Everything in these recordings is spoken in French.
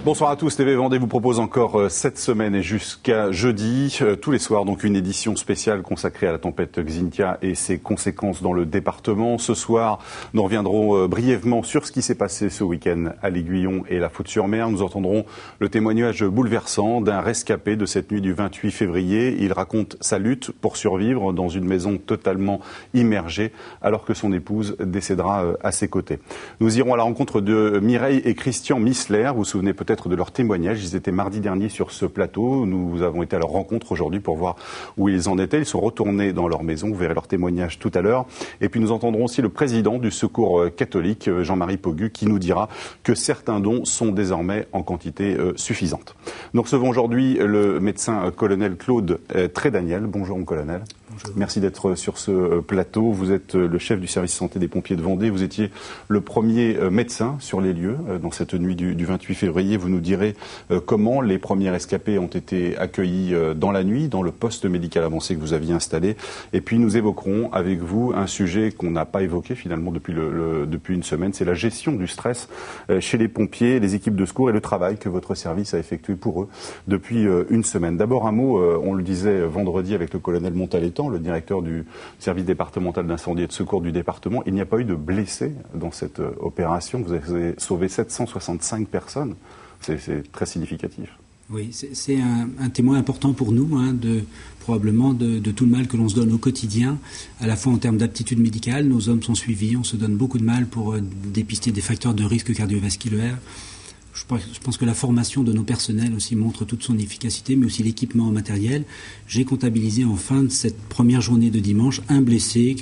Bonsoir à tous, TV Vendée vous propose encore cette semaine et jusqu'à jeudi, tous les soirs, donc une édition spéciale consacrée à la tempête Xynthia et ses conséquences dans le département. Ce soir, nous reviendrons brièvement sur ce qui s'est passé ce week-end à l'Aiguillon et la Faute-sur-Mer. Nous entendrons le témoignage bouleversant d'un rescapé de cette nuit du 28 février. Il raconte sa lutte pour survivre dans une maison totalement immergée alors que son épouse décédera à ses côtés. Nous irons à la rencontre de Mireille et Christian Missler. Vous vous souvenez peut-être de leur témoignage. Ils étaient mardi dernier sur ce plateau. Nous avons été à leur rencontre aujourd'hui pour voir où ils en étaient. Ils sont retournés dans leur maison. Vous verrez leur témoignage tout à l'heure. Et puis nous entendrons aussi le président du Secours catholique, Jean-Marie Pogu, qui nous dira que certains dons sont désormais en quantité suffisante. Nous recevons aujourd'hui le médecin colonel Claude Trédaniel. Bonjour mon colonel. Bonjour. Merci d'être sur ce plateau. Vous êtes le chef du service santé des pompiers de Vendée. Vous étiez le premier médecin sur les lieux dans cette nuit du 28 février. Vous nous direz comment les premiers rescapés ont été accueillis dans la nuit, dans le poste médical avancé que vous aviez installé. Et puis nous évoquerons avec vous un sujet qu'on n'a pas évoqué finalement depuis une semaine. C'est la gestion du stress chez les pompiers, les équipes de secours et le travail que votre service a effectué pour eux depuis une semaine. D'abord un mot, on le disait vendredi avec le colonel Montaletan, le directeur du service départemental d'incendie et de secours du département. Il n'y a pas eu de blessés dans cette opération. Vous avez sauvé 765 personnes. C'est très significatif. Oui, c'est un témoin important pour nous, probablement de tout le mal que l'on se donne au quotidien, à la fois en termes d'aptitude médicale. Nos hommes sont suivis, on se donne beaucoup de mal pour dépister des facteurs de risque cardiovasculaire. Je pense que la formation de nos personnels aussi montre toute son efficacité, mais aussi l'équipement en matériel. J'ai comptabilisé en fin de cette première journée de dimanche un blessé,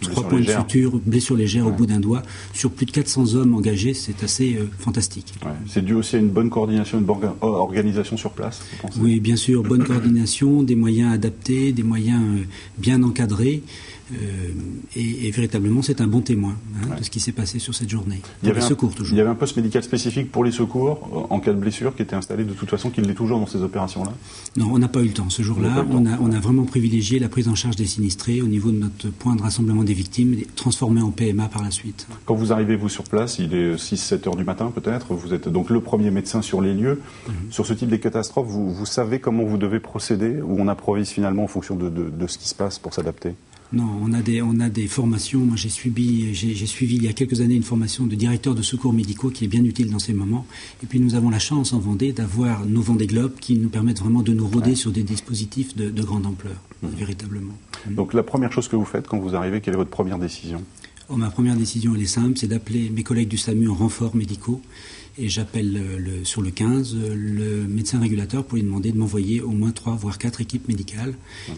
3 points de suture, blessure légère au bout d'un doigt, sur plus de 400 hommes engagés. C'est assez fantastique. Ouais. C'est dû aussi à une bonne coordination, une bonne organisation sur place, vous pensez ? Oui, bien sûr, bonne coordination, des moyens adaptés, des moyens bien encadrés. Et véritablement, c'est un bon témoin de ce qui s'est passé sur cette journée. Il y avait un poste médical spécifique pour les secours en cas de blessure qui était installé de toute façon, qu'il l'est toujours dans ces opérations-là ? Non, on n'a pas eu le temps. Ce jour-là, on a vraiment privilégié la prise en charge des sinistrés au niveau de notre point de rassemblement des victimes, transformé en PMA par la suite. Quand vous arrivez, vous, sur place, il est 6-7 heures du matin peut-être, vous êtes donc le premier médecin sur les lieux. Sur ce type de catastrophe, vous savez comment vous devez procéder, ou on improvise finalement en fonction de ce qui se passe pour s'adapter ? Non, on a des formations. Moi, j'ai suivi il y a quelques années une formation de directeur de secours médicaux qui est bien utile dans ces moments. Et puis nous avons la chance en Vendée d'avoir nos Vendée Globes qui nous permettent vraiment de nous rôder sur des dispositifs de grande ampleur, véritablement. Donc la première chose que vous faites quand vous arrivez, quelle est votre première décision ? Ma première décision, elle est simple, c'est d'appeler mes collègues du SAMU en renfort médicaux. Et j'appelle sur le 15 le médecin régulateur pour lui demander de m'envoyer au moins 3 voire 4 équipes médicales.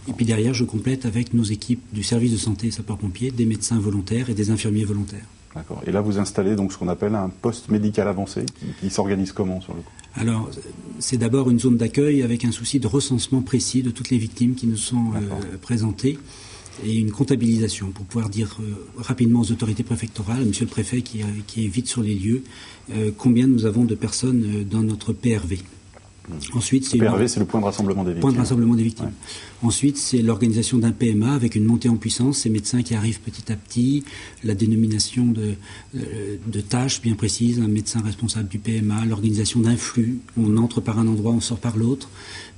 Et puis derrière, je complète avec nos équipes du service de santé sapeurs-pompiers, des médecins volontaires et des infirmiers volontaires. D'accord. Et là, vous installez donc ce qu'on appelle un poste médical avancé qui s'organise comment sur le coup ? Alors, c'est d'abord une zone d'accueil avec un souci de recensement précis de toutes les victimes qui nous sont présentées. Et une comptabilisation pour pouvoir dire rapidement aux autorités préfectorales, monsieur le préfet qui est vite sur les lieux, combien nous avons de personnes dans notre PRV. Ensuite, le PRV, c'est le point de rassemblement des victimes. Point de rassemblement des victimes. Ouais. Ensuite, c'est l'organisation d'un PMA avec une montée en puissance, ces médecins qui arrivent petit à petit, la dénomination de tâches bien précises, un médecin responsable du PMA, l'organisation d'un flux, on entre par un endroit, on sort par l'autre,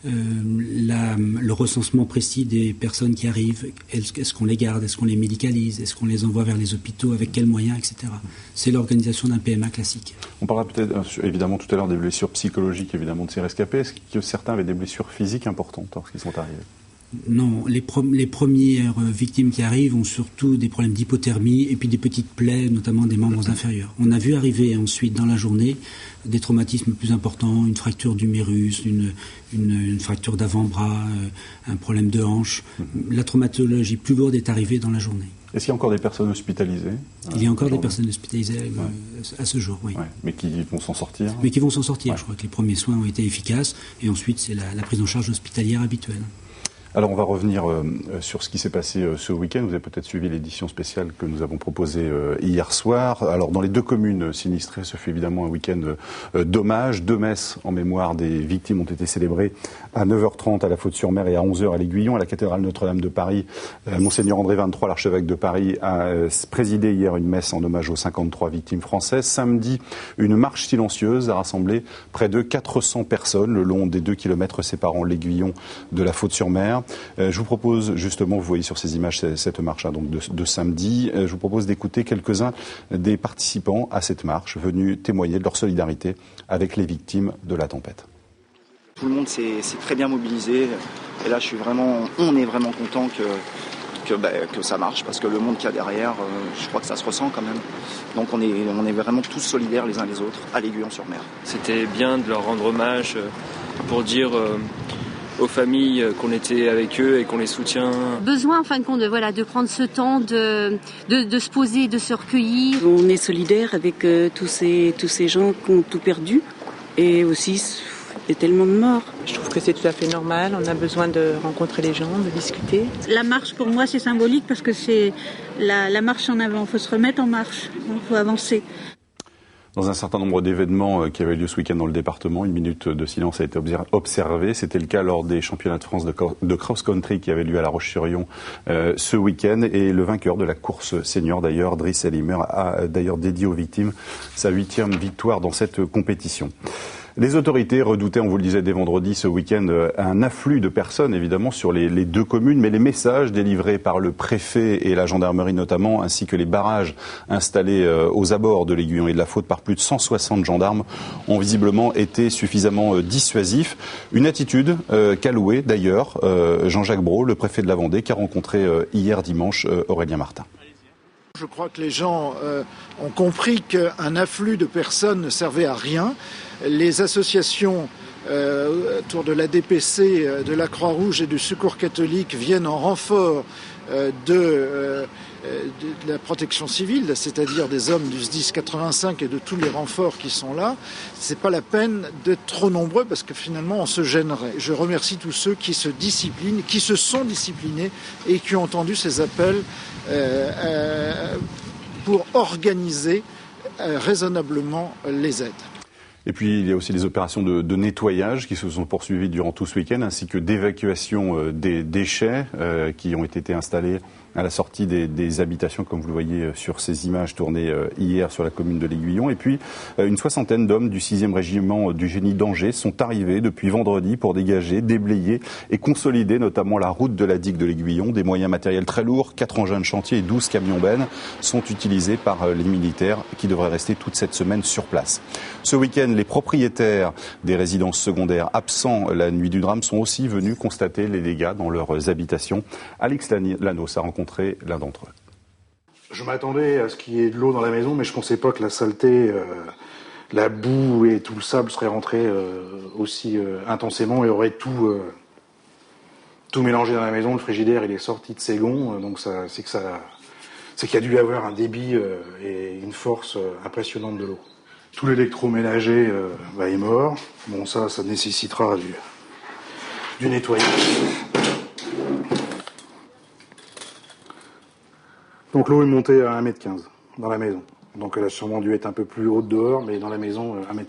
le recensement précis des personnes qui arrivent, est-ce qu'on les garde, est-ce qu'on les médicalise, est-ce qu'on les envoie vers les hôpitaux, avec quels moyens, etc. C'est l'organisation d'un PMA classique. On parlera peut-être évidemment tout à l'heure des blessures psychologiques évidemment de ces rescapés. Est-ce que certains avaient des blessures physiques importantes lorsqu'ils sont arrivés ? Non, les premières victimes qui arrivent ont surtout des problèmes d'hypothermie et puis des petites plaies, notamment des membres inférieurs. On a vu arriver ensuite dans la journée des traumatismes plus importants, une fracture d'humérus, une fracture d'avant-bras, un problème de hanche. La traumatologie plus lourde est arrivée dans la journée. Est-ce qu'il y a encore des personnes hospitalisées ? Il y a encore des personnes hospitalisées à ce jour, oui. Ouais, mais qui vont s'en sortir ? Mais qui vont s'en sortir. Ouais. Je crois que les premiers soins ont été efficaces et ensuite c'est la prise en charge hospitalière habituelle. Alors on va revenir sur ce qui s'est passé ce week-end. Vous avez peut-être suivi l'édition spéciale que nous avons proposée hier soir. Alors dans les 2 communes sinistrées, ce fut évidemment un week-end d'hommage. 2 messes en mémoire des victimes ont été célébrées à 9h30 à la Faute-sur-Mer et à 11h à l'Aiguillon. À la cathédrale Notre-Dame de Paris, Monseigneur André XXIII, l'archevêque de Paris, a présidé hier une messe en hommage aux 53 victimes françaises. Samedi, une marche silencieuse a rassemblé près de 400 personnes le long des 2 kilomètres séparant l'Aiguillon de la Faute-sur-Mer. Je vous propose justement, vous voyez sur ces images cette marche donc de samedi, je vous propose d'écouter quelques-uns des participants à cette marche venus témoigner de leur solidarité avec les victimes de la tempête. Tout le monde s'est très bien mobilisé et là on est vraiment content que ça marche parce que le monde qu'il y a derrière, je crois que ça se ressent quand même. Donc on est vraiment tous solidaires les uns les autres à l'Aiguillon-sur-Mer. C'était bien de leur rendre hommage pour dire aux familles qu'on était avec eux et qu'on les soutient. Besoin en fin de compte de prendre ce temps de se poser, de se recueillir. On est solidaires avec tous ces gens qui ont tout perdu et aussi il y a tellement de morts. Je trouve que c'est tout à fait normal, on a besoin de rencontrer les gens, de discuter. La marche pour moi c'est symbolique parce que c'est la marche en avant, il faut se remettre en marche, il faut avancer. Dans un certain nombre d'événements qui avaient lieu ce week-end dans le département, une minute de silence a été observée. C'était le cas lors des championnats de France de cross-country qui avaient lieu à La Roche-sur-Yon ce week-end. Et le vainqueur de la course senior, d'ailleurs, Driss Elimer, a d'ailleurs dédié aux victimes sa 8e victoire dans cette compétition. Les autorités redoutaient, on vous le disait dès vendredi ce week-end, un afflux de personnes évidemment sur les 2 communes, mais les messages délivrés par le préfet et la gendarmerie notamment, ainsi que les barrages installés aux abords de l'Aiguillon et de la Faute par plus de 160 gendarmes, ont visiblement été suffisamment dissuasifs. Une attitude qu'a louée d'ailleurs Jean-Jacques Brault, le préfet de la Vendée, qui a rencontré hier dimanche Aurélien Martin. Je crois que les gens ont compris qu'un afflux de personnes ne servait à rien. Les associations autour de la DPC, de la Croix-Rouge et du Secours catholique viennent en renfort de la protection civile, c'est-à-dire des hommes du SDIS 85 et de tous les renforts qui sont là. C'est pas la peine d'être trop nombreux parce que finalement on se gênerait. Je remercie tous ceux qui se disciplinent, qui se sont disciplinés et qui ont entendu ces appels pour organiser raisonnablement les aides. Et puis, il y a aussi des opérations de nettoyage qui se sont poursuivies durant tout ce week-end, ainsi que d'évacuation des déchets qui ont été installés à la sortie des habitations, comme vous le voyez sur ces images tournées hier sur la commune de l'Aiguillon. Et puis, une soixantaine d'hommes du 6e régiment du génie d'Angers sont arrivés depuis vendredi pour dégager, déblayer et consolider notamment la route de la digue de l'Aiguillon. Des moyens matériels très lourds, 4 engins de chantier et 12 camions-bennes sont utilisés par les militaires qui devraient rester toute cette semaine sur place. Ce week-end, les propriétaires des résidences secondaires absents la nuit du drame sont aussi venus constater les dégâts dans leurs habitations. Alex Lanos a rencontré l'un d'entre eux. Je m'attendais à ce qu'il y ait de l'eau dans la maison, mais je ne pensais pas que la saleté, la boue et tout le sable seraient rentrés aussi intensément et auraient tout mélangé dans la maison. Le frigidaire, il est sorti de ses gonds, donc c'est qu'il y a dû y avoir un débit et une force impressionnante de l'eau. Tout l'électroménager est mort. Bon, ça nécessitera du nettoyage. Donc l'eau est montée à 1,15 m dans la maison. Donc elle a sûrement dû être un peu plus haute dehors, mais dans la maison, 1,15 m.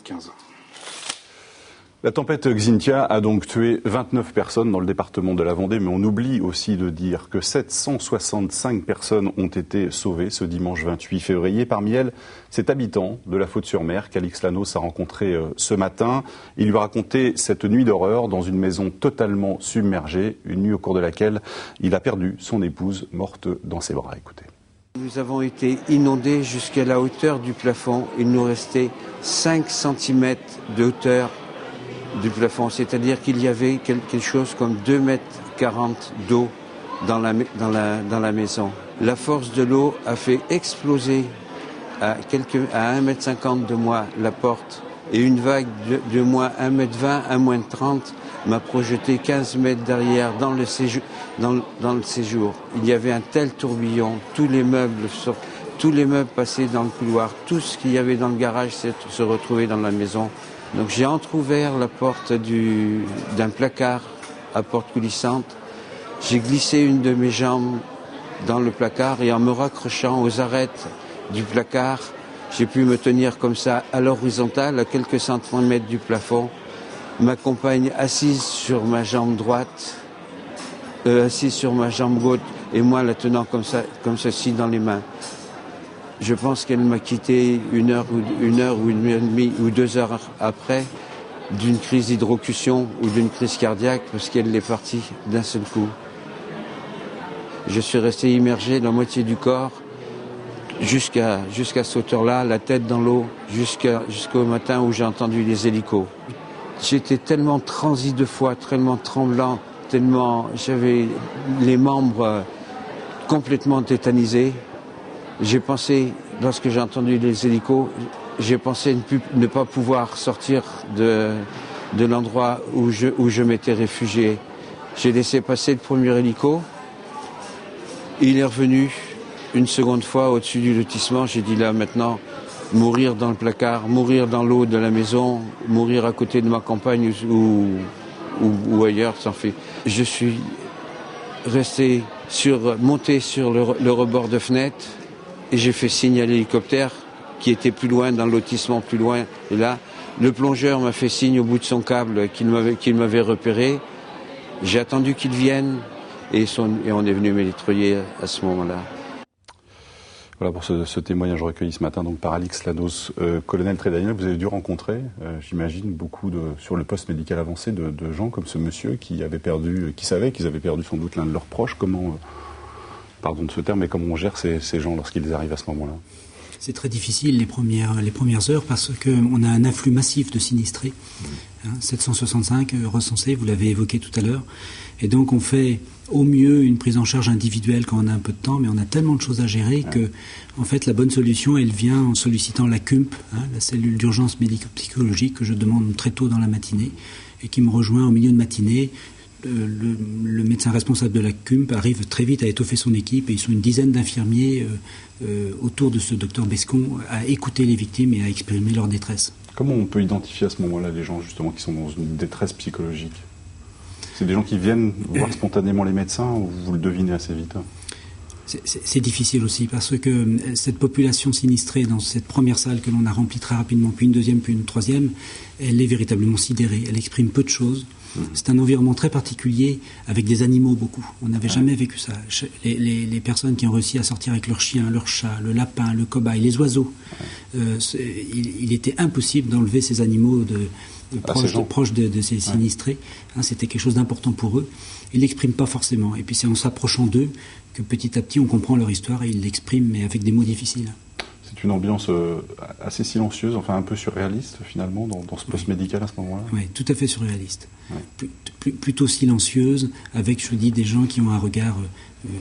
La tempête Xynthia a donc tué 29 personnes dans le département de la Vendée, mais on oublie aussi de dire que 765 personnes ont été sauvées ce dimanche 28 février. Parmi elles, cet habitant de la Faute-sur-Mer qu'Alix Lanos a rencontré ce matin. Il lui a raconté cette nuit d'horreur dans une maison totalement submergée, une nuit au cours de laquelle il a perdu son épouse morte dans ses bras. Écoutez. Nous avons été inondés jusqu'à la hauteur du plafond. Il nous restait 5 cm de hauteur du plafond, c'est-à-dire qu'il y avait quelque chose comme 2,40 m d'eau dans la maison. La force de l'eau a fait exploser à 1,50 m de moi la porte et une vague de moins 1,20 m, 1,30 m m'a projeté 15 mètres derrière dans le séjour. Il y avait un tel tourbillon, tous les meubles passaient dans le couloir, tout ce qu'il y avait dans le garage se retrouvait dans la maison. Donc j'ai entrouvert la porte d'un placard à porte coulissante j'ai glissé une de mes jambes dans le placard et en me raccrochant aux arêtes du placard, j'ai pu me tenir comme ça à l'horizontale, à quelques centimètres du plafond. Ma compagne assise sur ma jambe droite, assise sur ma jambe gauche, et moi la tenant comme ça, comme ceci dans les mains. Je pense qu'elle m'a quitté une heure ou une heure et demie ou 2 heures après d'une crise d'hydrocution ou d'une crise cardiaque parce qu'elle est partie d'un seul coup. Je suis resté immergé la moitié du corps jusqu'à cette hauteur-là, la tête dans l'eau, jusqu'au matin où j'ai entendu les hélicos. J'étais tellement transi de foi, tellement tremblant, tellement j'avais les membres complètement tétanisés. J'ai pensé, lorsque j'ai entendu les hélicos, j'ai pensé ne pas pouvoir sortir de l'endroit où je m'étais réfugié. J'ai laissé passer le premier hélico. Il est revenu une seconde fois au-dessus du lotissement. J'ai dit là maintenant, mourir dans le placard, mourir dans l'eau de la maison, mourir à côté de ma compagne ou ailleurs, ça en fait. Je suis resté monté sur le rebord de fenêtre et j'ai fait signe à l'hélicoptère qui était plus loin, dans le lotissement plus loin. Et là, le plongeur m'a fait signe au bout de son câble qu'il m'avait repéré. J'ai attendu qu'il vienne et on est venu m'électroyer à ce moment-là. Voilà pour ce témoignage recueilli ce matin donc par Alix Lanos. Colonel Trédaniel, vous avez dû rencontrer, j'imagine, beaucoup sur le poste médical avancé de gens comme ce monsieur qui savaient qu'ils avaient perdu sans doute l'un de leurs proches. Comment, pardon de ce terme, mais comment on gère ces gens lorsqu'ils arrivent à ce moment-là? C'est très difficile les premières heures parce qu'on a un afflux massif de sinistrés. 765 recensés, vous l'avez évoqué tout à l'heure. Et donc on fait au mieux une prise en charge individuelle quand on a un peu de temps, mais on a tellement de choses à gérer que, en fait, la bonne solution, elle vient en sollicitant la CUMP, la cellule d'urgence médico-psychologique que je demande très tôt dans la matinée et qui me rejoint au milieu de matinée. Le médecin responsable de la CUMP arrive très vite à étoffer son équipe et ils sont une dizaine d'infirmiers autour de ce docteur Bescon à écouter les victimes et à exprimer leur détresse. Comment on peut identifier à ce moment-là les gens justement qui sont dans une détresse psychologique? C'est des gens qui viennent voir spontanément les médecins ou vous le devinez assez vite? C'est difficile aussi parce que cette population sinistrée dans cette première salle que l'on a remplie très rapidement, puis une deuxième, puis une troisième, elle est véritablement sidérée. Elle exprime peu de choses. C'est un environnement très particulier avec des animaux beaucoup. On n'avait jamais vécu ça. Les personnes qui ont réussi à sortir avec leur chien, leur chat, le lapin, le cobaye, les oiseaux, il était impossible d'enlever ces animaux proches de ces sinistrés. C'était quelque chose d'important pour eux. Ils l'expriment pas forcément. Et puis c'est en s'approchant d'eux que petit à petit on comprend leur histoire et ils l'expriment, mais avec des mots difficiles. C'est une ambiance assez silencieuse, enfin un peu surréaliste finalement dans ce poste médical à ce moment-là. Oui, tout à fait surréaliste. Ouais. Plutôt silencieuse, avec, je vous dis, des gens qui ont un regard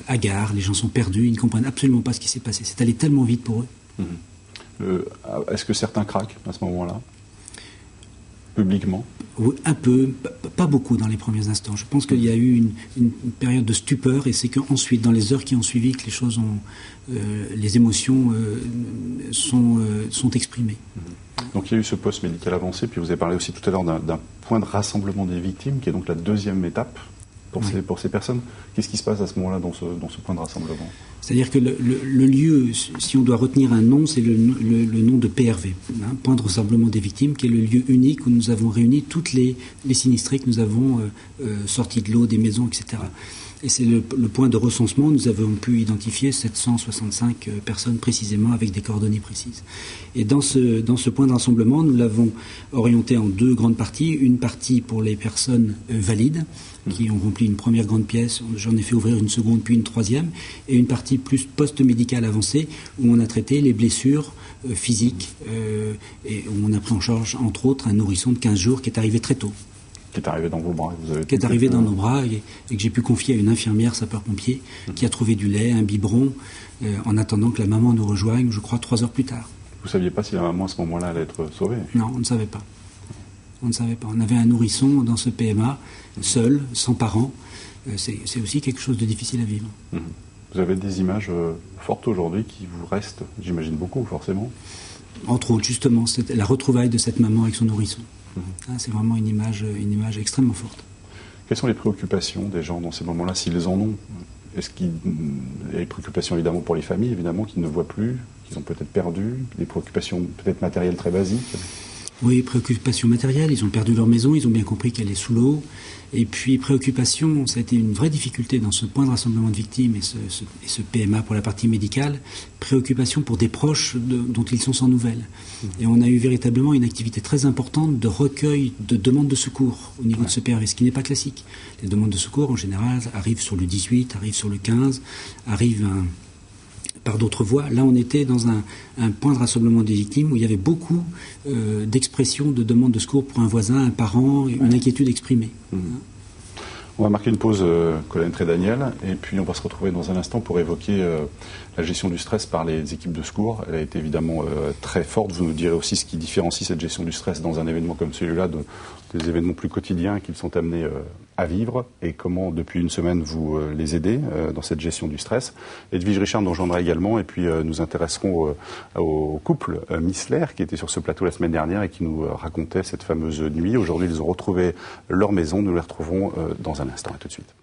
hagard, les gens sont perdus, ils ne comprennent absolument pas ce qui s'est passé. C'est allé tellement vite pour eux. Est-ce que certains craquent à ce moment-là? Publiquement? Oui, un peu, pas beaucoup dans les premiers instants. Je pense qu'il y a eu une période de stupeur et c'est qu'ensuite, dans les heures qui ont suivi, que les choses les émotions sont exprimées. Donc il y a eu ce poste médical avancé, puis vous avez parlé aussi tout à l'heure d'un point de rassemblement des victimes, qui est donc la deuxième étape pour ces personnes. Qu'est-ce qui se passe à ce moment-là dans ce point de rassemblement? C'est-à-dire que le lieu, si on doit retenir un nom, c'est le nom de PRV, point de rassemblement des victimes, qui est le lieu unique où nous avons réuni toutes les sinistrés que nous avons sortis de l'eau, des maisons, etc. Et c'est le point de recensement. Nous avons pu identifier 765 personnes précisément avec des coordonnées précises. Et dans ce point de rassemblement, nous l'avons orienté en 2 grandes parties. Une partie pour les personnes valides qui ont rempli une première grande pièce. J'en ai fait ouvrir une seconde puis une troisième. Et une partie plus post-médicale avancée où on a traité les blessures physiques et où on a pris en charge, entre autres, un nourrisson de 15 jours qui est arrivé très tôt. Qui est arrivé dans vos bras. Qui est arrivé dans nos bras et que j'ai pu confier à une infirmière sapeur-pompier qui a trouvé du lait, un biberon, en attendant que la maman nous rejoigne, je crois, 3 heures plus tard. Vous ne saviez pas si la maman à ce moment-là allait être sauvée? Non, on ne savait pas. On ne savait pas. On avait un nourrisson dans ce PMA, seul, sans parents. C'est aussi quelque chose de difficile à vivre. Vous avez des images fortes aujourd'hui qui vous restent, j'imagine beaucoup, forcément? Entre autres, justement, la retrouvaille de cette maman avec son nourrisson. C'est vraiment une image extrêmement forte. Quelles sont les préoccupations des gens dans ces moments-là, s'ils en ont? Est-ce qu'il y a des préoccupations évidemment pour les familles, évidemment, qui ne voient plus, qu'ils ont peut-être perdu, des préoccupations peut-être matérielles très basiques? Oui, préoccupations matérielles, ils ont perdu leur maison, ils ont bien compris qu'elle est sous l'eau. Et puis préoccupation, ça a été une vraie difficulté dans ce point de rassemblement de victimes et ce PMA pour la partie médicale, préoccupation pour des proches dont ils sont sans nouvelles. Et on a eu véritablement une activité très importante de recueil de demandes de secours au niveau de ce PRV, ce qui n'est pas classique. Les demandes de secours, en général, arrivent sur le 18, arrivent sur le 15, arrivent par d'autres voies. Là, on était dans un point de rassemblement des victimes où il y avait beaucoup d'expressions de demandes de secours pour un voisin, un parent, une inquiétude exprimée. On va marquer une pause, Colin Trédaniel, et puis on va se retrouver dans un instant pour évoquer la gestion du stress par les équipes de secours. Elle a été évidemment très forte. Vous nous direz aussi ce qui différencie cette gestion du stress dans un événement comme celui-là des événements plus quotidiens qu'ils sont amenés à vivre, et comment, depuis une semaine, vous les aidez dans cette gestion du stress. Edwige Richard nous rejoindra également, et puis nous intéresserons au couple Missler qui était sur ce plateau la semaine dernière et qui nous racontait cette fameuse nuit. Aujourd'hui, ils ont retrouvé leur maison. Nous les retrouverons dans un instant. À tout de suite.